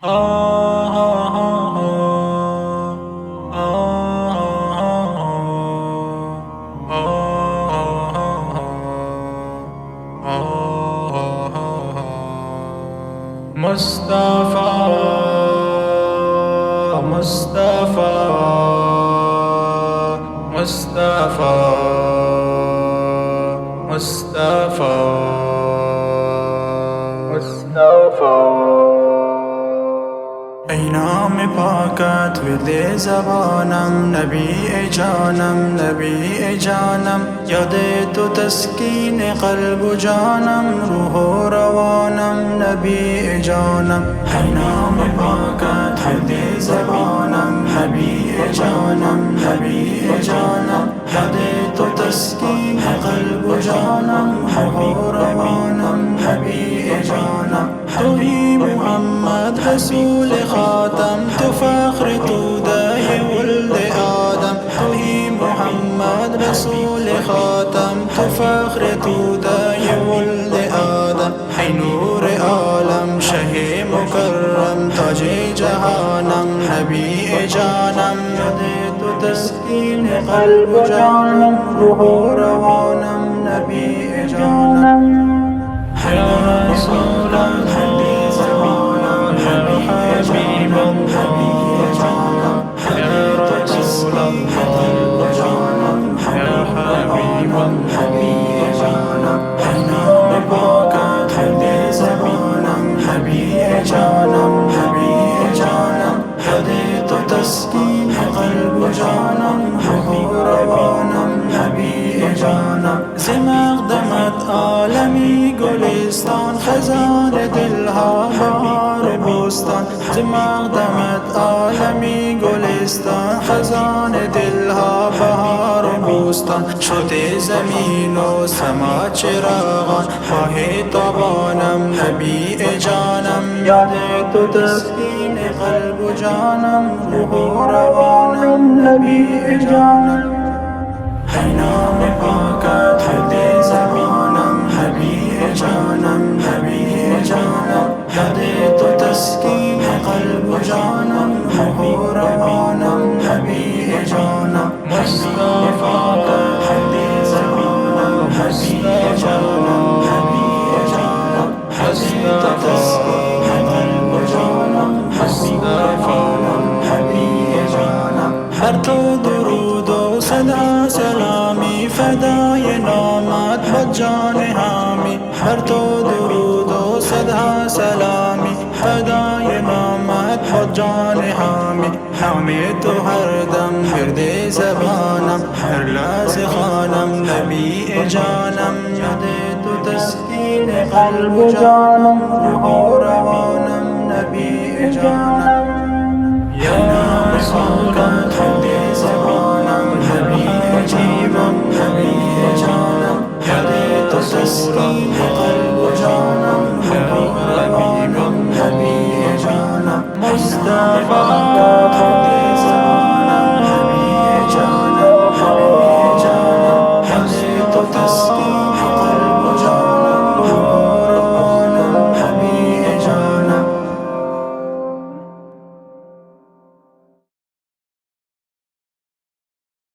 مصطفى مصطفى مصطفى مصطفى مصطفى ای نام پاکت ورد زبانم، نبی جانم نبی جانم، یاد تو تسکین قلب و جانم، روح و روانم نبی جانم. ای نام پاکت ورد زبانم، نبی جانم نبی جانم، یاد تو تسکین قلب و جانم، روح و روانم نبی جانم. توی محمد رسول خاتم، تو فخر تو دای ولد آدم. توی محمد رسول خاتم، تو فخر تو دای ولد آدم. ای نور عالم شه مکرم، تاج جهانم نبی جانم، یاد تو تسکین قلب و جانم، روح و روانم نبی جانم. یا رسول الله تسکین قلب و جانم، روح و روانم نبی جانم. ز مقدمت عالمی گلستان، خزان دلها بهار بستان. ز مقدمت عالمی گلستان، خزان دلها بهار بستان. شد زمین و سما چراغان، ماه تابانم نبی جانم، یاد تو تسکین قلب و جانم، روح و روانم نبی جانم. ای نام پاکت ورد زبانم، نبی جانم نبی جانم، یاد تو تسکین قلب و جانم، روح و روانم نبی جانم. مصطفى ورد زبانم، نبی جانم نبی جانم، یاد تو تسکین قلب و جانم، مصطفى نبی جانم. بر تو درود و صدا سلامی، فدای نامت با جان حامی. بر تو درود و صدا سلامی، فدای نامت با جان حامی. نام تو هر دم ورد زبانم، هر لحظه خوانم نبی جانم، یاد تو تسکین قلب و جانم، روح و روانم نبی جانم. یا رسول الله زبانم نبی جانم.